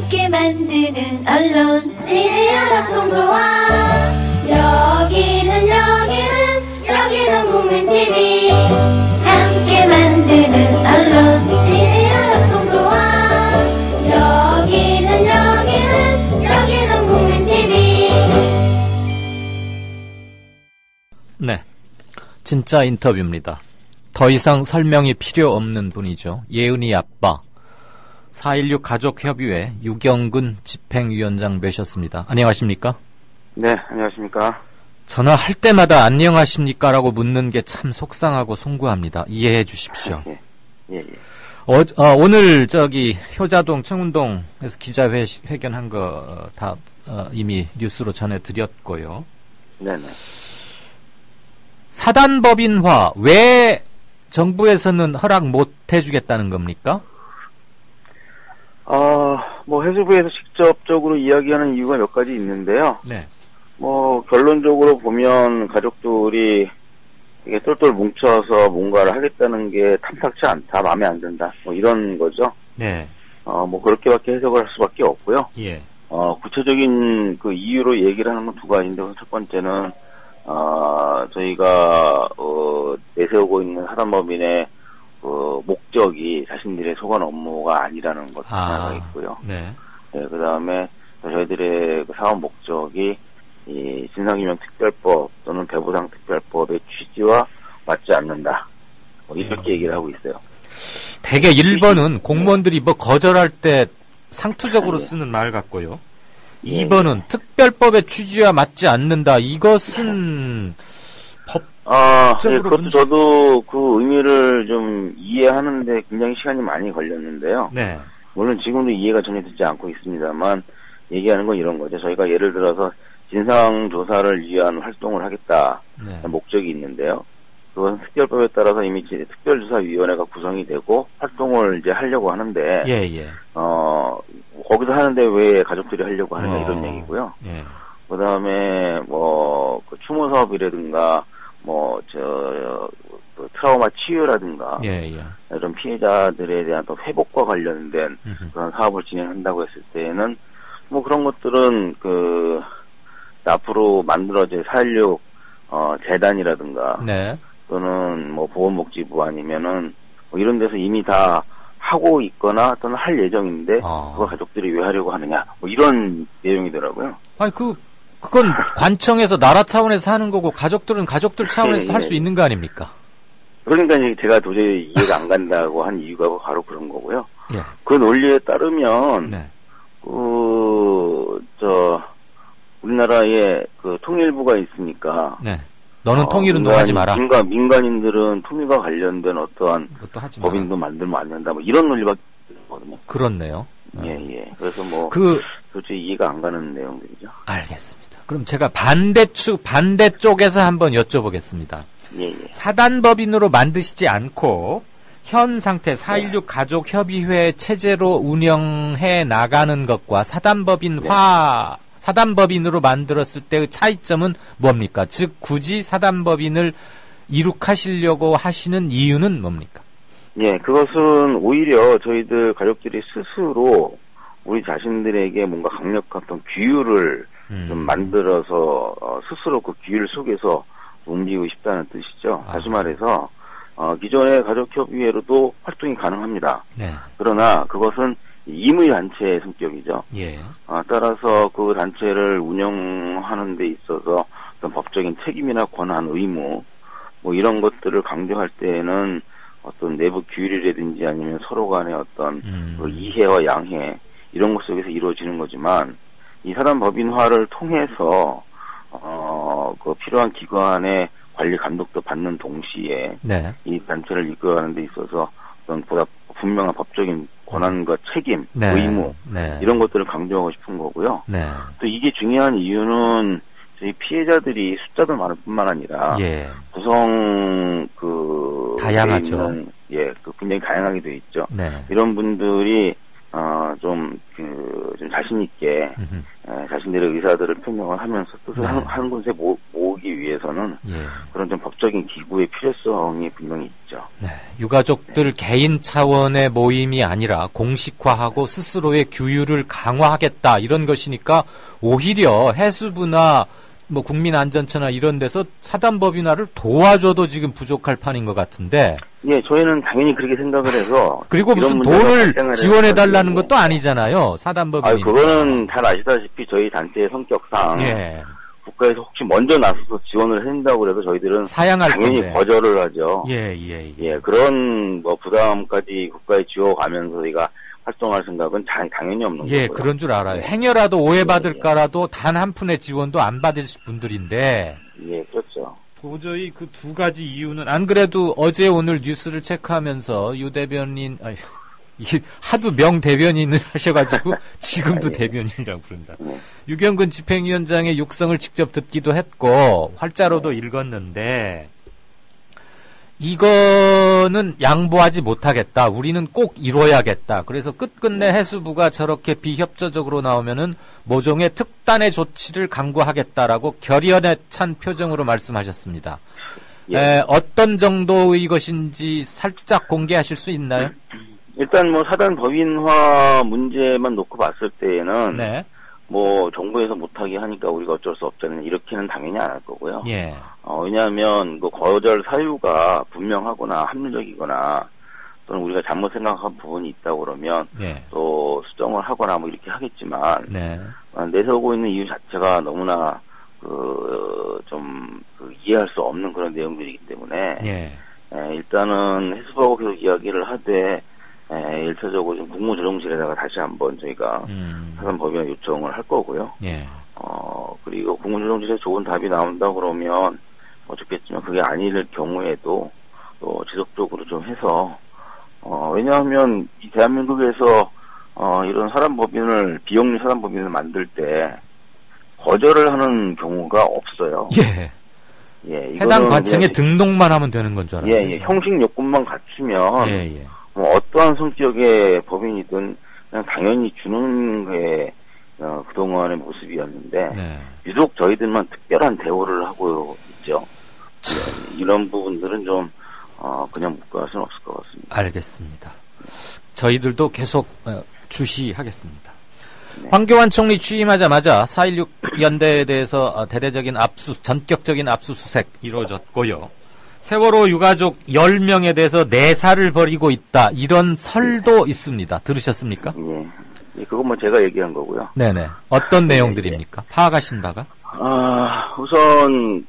함께 만드는 언론 미디어 협동조합 여기는 국민TV 함께 만드는 언론 미디어 협동조합 여기는 국민TV. 네, 진짜 인터뷰입니다. 더 이상 설명이 필요 없는 분이죠. 예은이 아빠 4.16 가족협의회 유경근 집행위원장 모셨습니다. 안녕하십니까? 네, 안녕하십니까? 전화할 때마다 안녕하십니까? 라고 묻는 게 참 속상하고 송구합니다. 이해해 주십시오. 예. 오늘 효자동 청운동에서 기자회견한 거 다 이미 뉴스로 전해드렸고요. 네네. 사단법인화 왜 정부에서는 허락 못 해주겠다는 겁니까? 해수부에서 직접적으로 이야기하는 이유가 몇 가지 있는데요. 네. 결론적으로 보면 가족들이 이게 똘똘 뭉쳐서 뭔가를 하겠다는 게 탐탁치 않다, 마음에 안 든다, 이런 거죠. 네. 그렇게밖에 해석을 할 수밖에 없고요. 예. 구체적인 그 이유로 얘기를 하는 건 두 가지인데, 첫 번째는, 저희가, 내세우고 있는 사단법인의 목적이 자신들의 소관 업무가 아니라는 것 하나가 있고요. 네. 네, 그 다음에 저희들의 그 사업 목적이 이 진상규명특별법 또는 배보상특별법의 취지와 맞지 않는다. 이렇게 얘기를 하고 있어요. 대개 1번은 공무원들이 거절할 때 상투적으로 쓰는 말 같고요. 2번은 특별법의 취지와 맞지 않는다. 이것은 그것도 저도 그 의미를 좀 이해하는데 굉장히 시간이 많이 걸렸는데요. 네. 물론 지금도 이해가 전혀 되지 않고 있습니다만 얘기하는 건 이런 거죠. 저희가 예를 들어서 진상조사를 위한 활동을 하겠다 목적이 있는데요. 그건 특별법에 따라서 이미 특별조사위원회가 구성이 되고 활동을 이제 하려고 하는데 거기서 하는데 왜 가족들이 하려고 하느냐 이런 얘기고요. 예. 그다음에 그 추모 사업이라든가 트라우마 치유라든가 이런 피해자들에 대한 또 회복과 관련된 그런 사업을 진행한다고 했을 때에는 그런 것들은 앞으로 만들어질 4.16 재단이라든가 또는 보건복지부 아니면은 이런 데서 이미 다 하고 있거나 또는 할 예정인데 그걸 가족들이 왜 하려고 하느냐 이런 내용이더라고요. 아니 그건 관청에서 나라 차원에서 하는 거고 가족들은 가족들 차원에서 할 수 있는 거 아닙니까? 그러니까 제가 도저히 이해가 안 간다고 한 이유가 바로 그런 거고요. 예. 그 논리에 따르면 우리나라에 통일부가 있습니까? 네. 너는 통일운동 하지 마라. 민간인들은 통일과 관련된 어떠한 법인도 만들면 안 된다. 이런 논리밖에 없거든요. 그렇네요. 예. 그래서 도저히 이해가 안 가는 내용들이죠. 알겠습니다. 그럼 제가 반대쪽에서 한번 여쭤보겠습니다. 예. 사단법인으로 만드시지 않고 현 상태 4.16 가족협의회 체제로 운영해 나가는 것과 사단법인으로 만들었을 때의 차이점은 뭡니까? 즉 굳이 사단법인을 이룩하시려고 하시는 이유는 뭡니까? 예, 그것은 오히려 저희들 가족들이 스스로 우리 자신들에게 뭔가 강력한 어떤 규율을 좀 만들어서 스스로 그 규율 속에서 움직이고 싶다는 뜻이죠. 다시 말해서 기존의 가족협의회로도 활동이 가능합니다. 네. 그러나 그것은 임의단체의 성격이죠. 예. 따라서 그 단체를 운영하는 데 있어서 어떤 법적인 책임이나 권한, 의무 이런 것들을 강조할 때에는 어떤 내부 규율이라든지 아니면 서로 간의 어떤 이해와 양해 이런 것 속에서 이루어지는 거지만 이 사단법인화를 통해서 그 필요한 기관의 관리 감독도 받는 동시에 이 단체를 이끌어가는 데 있어서 어떤 보다 분명한 법적인 권한과 책임, 의무 이런 것들을 강조하고 싶은 거고요. 또 이게 중요한 이유는 저희 피해자들이 숫자도 많을 뿐만 아니라 구성 다양하죠. 굉장히 다양하게 돼 있죠. 이런 분들이 좀 자신 있게 자신들의 의사들을 표명을 하면서 뜻을 한 곳에 모으기 위해서는 예. 그런 좀 법적인 기구의 필요성이 분명히 있죠. 네. 유가족들 개인 차원의 모임이 아니라 공식화하고 스스로의 규율을 강화하겠다 이런 것이니까 오히려 해수부나 뭐 국민안전처나 이런 데서 사단법인화를 도와줘도 지금 부족할 판인 것 같은데. 예, 저희는 당연히 그렇게 생각을 해서. 그리고 무슨 돈을 지원해달라는 것도 아니잖아요. 사단법인이. 그거는 잘 아시다시피 저희 단체의 성격상. 예. 국가에서 혹시 먼저 나서서 지원을 해준다고 그래도 저희는 사양할 당연히 건데. 거절을 하죠. 예. 그런 뭐 부담까지 국가에 지워가면서 저희가 활동할 생각은 당연히 없는 거고요. 예, 그런 줄 알아요. 행여라도 오해받을까라도 단 한 푼의 지원도 안 받으실 분들인데. 예, 그렇죠. 도저히 그 두 가지 이유는 안 그래도 어제 오늘 뉴스를 체크하면서 유 대변인, 이게 하도 명 대변인을 하셔가지고 지금도 대변인이라고 부른다. 유경근 집행위원장의 육성을 직접 듣기도 했고 활자로도 읽었는데 이거는 양보하지 못하겠다. 우리는 꼭 이뤄야겠다. 그래서 끝끝내 해수부가 저렇게 비협조적으로 나오면은 모종의 특단의 조치를 강구하겠다라고 결연에 찬 표정으로 말씀하셨습니다. 예. 어떤 정도의 것인지 살짝 공개하실 수 있나요? 일단 뭐 사단 법인화 문제만 놓고 봤을 때에는 네. 뭐 정부에서 못하게 하니까 우리가 어쩔 수 없잖아요. 이렇게는 당연히 안 할 거고요. 예. 왜냐하면 그 거절 사유가 분명하거나 합리적이거나 또는 우리가 잘못 생각한 부분이 있다고 그러면 예. 또 수정을 하거나 뭐 이렇게 하겠지만 네. 내세우고 있는 이유 자체가 너무나 이해할 수 없는 그런 내용들이기 때문에 예. 일단은 해수부하고 계속 이야기를 하되 1차적으로 좀 국무조정실에다가 다시 한번 저희가 사단법인화 요청을 할 거고요. 예. 그리고 국무조정실에 좋은 답이 나온다 그러면 좋겠지만 그게 아닐 경우에도 또 지속적으로 좀 해서 왜냐하면 이 대한민국에서 이런 사단법인을 비영리 사단법인을 만들 때 거절을 하는 경우가 없어요. 예. 예, 해당 관청에 등록만 하면 되는 건 줄 알아요. 예, 형식 요건만 갖추면 예. 뭐 어떠한 성격의 법인이든 그냥 당연히 주는 게 그동안의 모습이었는데 네. 유독 저희들만 특별한 대우를 하고 있죠. 이런 부분들은 좀 그냥 묵과할 수는 없을 것 같습니다. 알겠습니다. 저희들도 계속 주시하겠습니다. 네. 황교안 총리 취임하자마자 4.16 연대에 대해서 전격적인 압수수색 이루어졌고요. 세월호 유가족 10명에 대해서 내사를 벌이고 있다. 이런 설도 있습니다. 들으셨습니까? 예, 그건 뭐 제가 얘기한 거고요. 네네. 어떤 내용들입니까? 파악하신 바가? 우선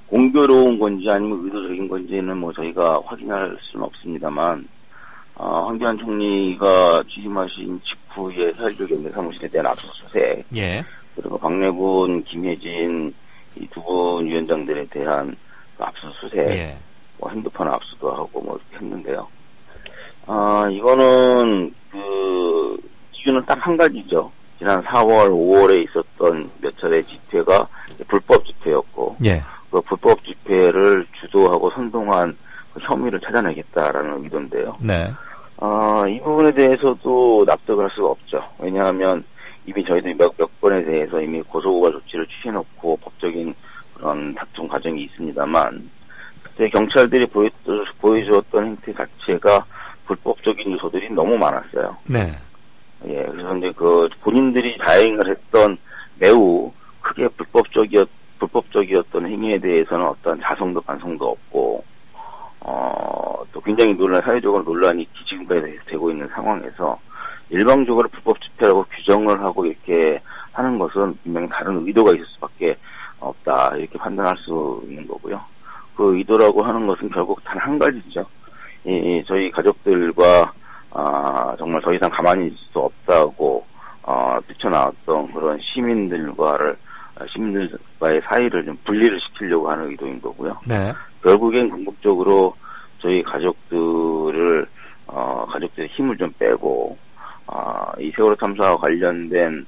공교로운 건지 아니면 의도적인 건지는 뭐 저희가 확인할 수는 없습니다만 황교안 총리가 취임하신 직후에 4.16 연대 사무실에 대한 압수수색, 예. 그리고 박래군, 김혜진 이 두 분 위원장들에 대한 압수수색, 예. 뭐 핸드폰 압수도 하고 뭐 이렇게 했는데요. 이거는 이유는 딱 한 가지죠. 지난 4월, 5월에 있었던 몇 차례 집회가 불법 집회였고, 예. 그 불법 집회를 주도하고 선동한 그 혐의를 찾아내겠다라는 의도인데요. 네. 이 부분에 대해서도 납득을 할 수가 없죠. 왜냐하면 이미 저희들이 몇 번에 대해서 이미 고소고발 조치를 취해놓고 법적인 그런 다툼 과정이 있습니다만, 그때 경찰들이 보여주었던 행태 자체가 불법적인 요소들이 너무 많았어요. 네. 예, 그래서 이제 본인들이 자행을 했던 매우 크게 불법적이었던 행위에 대해서는 어떤 자성도 반성도 없고, 또 굉장히 사회적으로 논란이 지금까지 되고 있는 상황에서 일방적으로 불법 집회라고 규정을 하고 이렇게 하는 것은 분명히 다른 의도가 있을 수밖에 없다, 이렇게 판단할 수 있는 거고요. 그 의도라고 하는 것은 결국 단 한 가지죠. 저희 가족들과 정말 더 이상 가만히 있을 수 없다고 뛰쳐나왔던 그런 시민들과의 사이를 좀 분리를 시키려고 하는 의도인 거고요. 네. 결국엔 궁극적으로 저희 가족들의 힘을 좀 빼고 이 세월호 참사와 관련된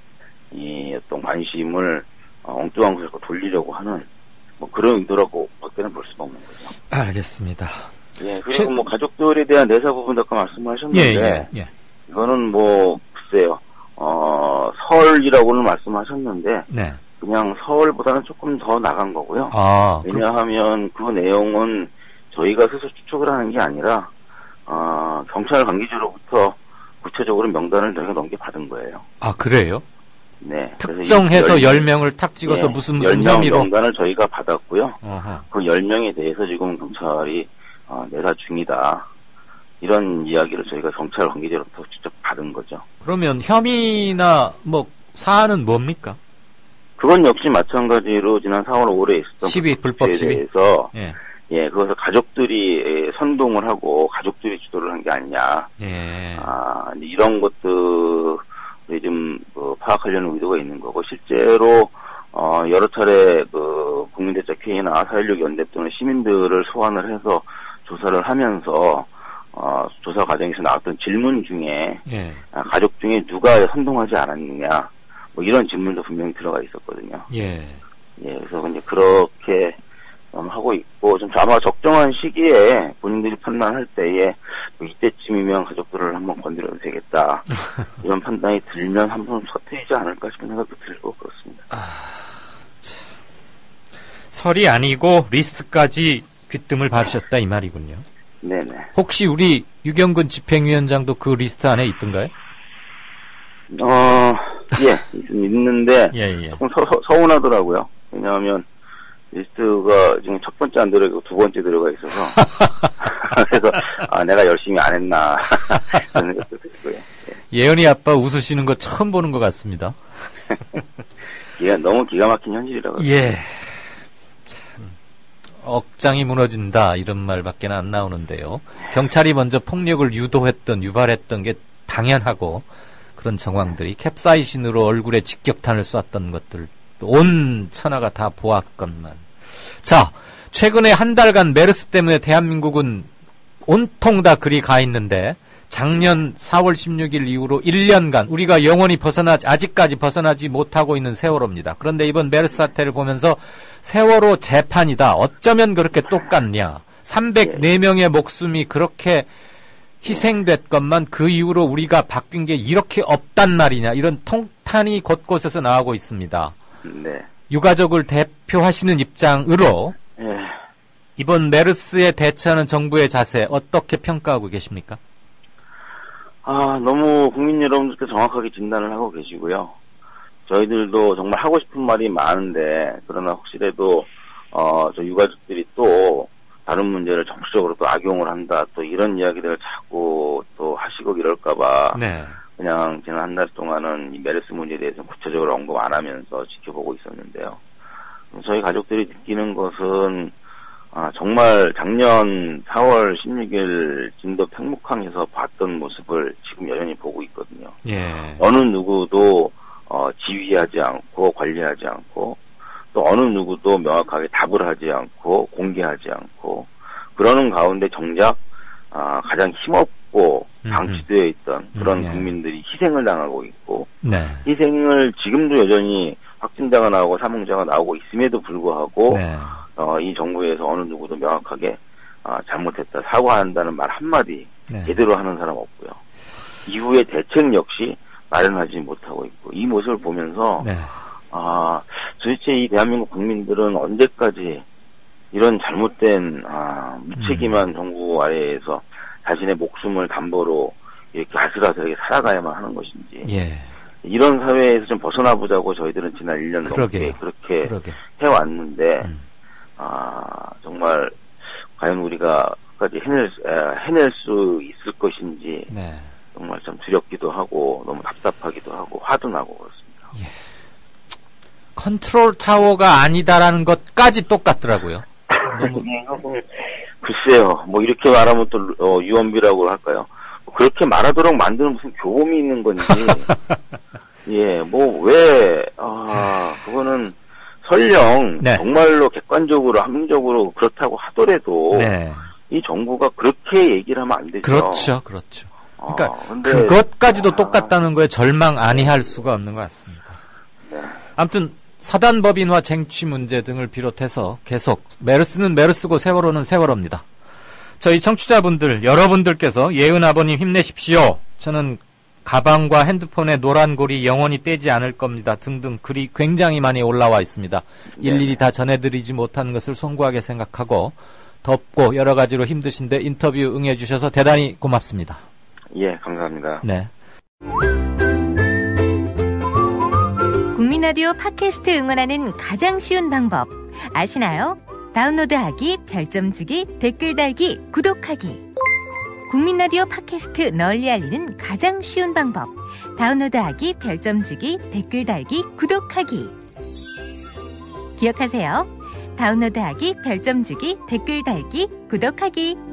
이 어떤 관심을 엉뚱한 곳으로 돌리려고 하는 뭐 그런 의도라고 밖에는 볼 수가 없는 거죠. 알겠습니다. 예, 그리고 뭐 가족들에 대한 내사 부분도 아까 말씀하셨는데, 예. 이거는 뭐 글쎄요, 서울이라고는 말씀하셨는데 네. 그냥 서울보다는 조금 더 나간 거고요. 아, 왜냐하면 그 내용은 저희가 스스로 추측을 하는 게 아니라 경찰 관계자로부터 구체적으로 명단을 저희가 넘겨받은 거예요. 아, 그래요? 네. 특정해서 10명을 탁 찍어서 네, 무슨 10명 혐의로? 명단을 저희가 받았고요. 어허. 그 10명에 대해서 지금 경찰이 내사 중이다. 이런 이야기를 저희가 경찰 관계자로부터 직접 받은 거죠. 그러면 혐의나 뭐 사안은 뭡니까? 그건 역시 마찬가지로 지난 4월 5일에 있었던 시위, 불법 시위? 대해서 예. 그것을 가족들이 선동을 하고 가족들이 주도를 한 게 아니냐. 예. 이런 것들이 좀 파악하려는 의도가 있는 거고 실제로 여러 차례 국민대책회의나 4.16 연대 또는 시민들을 소환을 해서 조사를 하면서 조사 과정에서 나왔던 질문 중에 예. 가족 중에 누가 선동하지 않았느냐 뭐 이런 질문도 분명히 들어가 있었거든요. 예. 그래서 이제 그렇게 하고 있고 좀 아마 적정한 시기에 본인들이 판단할 때에 이때쯤이면 가족들을 한번 건드려도 되겠다 이런 판단이 들면 한번 서투이지 않을까 싶은 생각도 들고 그렇습니다. 설이 아니고 리스트까지 귀뜸을 받으셨다 이 말이군요. 네네. 혹시 우리 유경근 집행위원장도 그 리스트 안에 있던가요? 있는데 예. 조금 서운하더라고요. 왜냐하면 리스트가 지금 첫 번째 안 들어가고 두 번째 들어가 있어서 그래서 내가 열심히 안 했나 그런 생각도 들고요. 예은이 아빠 웃으시는 거 처음 보는 것 같습니다. 너무 기가 막힌 현실이라고. 예. 참 억장이 무너진다 이런 말밖에 안 나오는데요. 경찰이 먼저 폭력을 유발했던 게 당연하고 그런 정황들이 캡사이신으로 얼굴에 직격탄을 쐈던 것들 온 천하가 다 보았건만. 자, 최근에 한 달간 메르스 때문에 대한민국은 온통 다 그리 가 있는데 작년 4월 16일 이후로 1년간 우리가 영원히 아직까지 벗어나지 못하고 있는 세월호입니다. 그런데 이번 메르스 사태를 보면서 세월호 재판이다. 어쩌면 그렇게 똑같냐. 304명의 목숨이 그렇게 희생됐건만 그 이후로 우리가 바뀐 게 이렇게 없단 말이냐. 이런 통탄이 곳곳에서 나오고 있습니다. 네. 유가족을 대표하시는 입장으로 이번 메르스에 대처하는 정부의 자세 어떻게 평가하고 계십니까? 너무 국민 여러분들께 정확하게 진단을 하고 계시고요. 저희들도 정말 하고 싶은 말이 많은데 그러나 혹시라도 저 유가족들이 또 다른 문제를 정치적으로 또 악용을 한다 또 이런 이야기들을 자꾸 또 하시고 이럴까봐 그냥 지난 한 달 동안은 이 메르스 문제에 대해서 구체적으로 언급 안 하면서 지켜보고 있었는데요. 저희 가족들이 느끼는 것은 정말 작년 4월 16일 진도 팽목항에서 봤던 모습을 지금 여전히 보고 있거든요. 어느 누구도 지휘하지 않고 관리하지 않고 또 어느 누구도 명확하게 답을 하지 않고 공개하지 않고 그러는 가운데 정작 가장 힘없고 방치되어 있던 그런 국민들이 희생을 당하고 있고 희생을 지금도 여전히 확진자가 나오고 사망자가 나오고 있음에도 불구하고 이 정부에서 어느 누구도 명확하게 잘못했다 사과한다는 말 한마디 제대로 하는 사람 없고요. 이후에 대책 역시 마련하지 못하고 있고 이 모습을 보면서 도대체 이 대한민국 국민들은 언제까지 이런 잘못된 무책임한 정부 아래에서 자신의 목숨을 담보로 이렇게 아슬아슬하게 살아가야만 하는 것인지 이런 사회에서 좀 벗어나보자고 저희들은 지난 1년 넘게 그렇게 해왔는데 정말 과연 우리가 끝까지 해낼 수 있을 것인지 정말 좀 두렵기도 하고 너무 답답하기도 하고 화도 나고 그렇습니다. 컨트롤 타워가 아니다라는 것까지 똑같더라고요. 글쎄요, 뭐 이렇게 말하면 또 유언비라고 할까요? 그렇게 말하도록 만드는 무슨 교범이 있는 건지 그거는 설령 정말로 객관적으로 합리적으로 그렇다고 하더라도 이 정부가 그렇게 얘기를 하면 안 되죠. 그렇죠. 그러니까 그것까지도 똑같다는 거에 절망 아니할 수가 없는 것 같습니다. 아무튼 사단법인화 쟁취 문제 등을 비롯해서 계속 메르스는 메르스고 세월호는 세월호입니다. 저희 청취자분들 여러분들께서 예은 아버님 힘내십시오. 저는 가방과 핸드폰에 노란 골이 영원히 떼지 않을 겁니다. 등등 글이 굉장히 많이 올라와 있습니다. 일일이 다 전해드리지 못하는 것을 송구하게 생각하고 덥고 여러 가지로 힘드신데 인터뷰 응해주셔서 대단히 고맙습니다. 예, 감사합니다. 네. 국민라디오 팟캐스트 응원하는 가장 쉬운 방법 아시나요? 다운로드하기, 별점 주기, 댓글 달기, 구독하기. 국민라디오 팟캐스트 널리 알리는 가장 쉬운 방법. 다운로드하기, 별점 주기, 댓글 달기, 구독하기. 기억하세요. 다운로드하기, 별점 주기, 댓글 달기, 구독하기.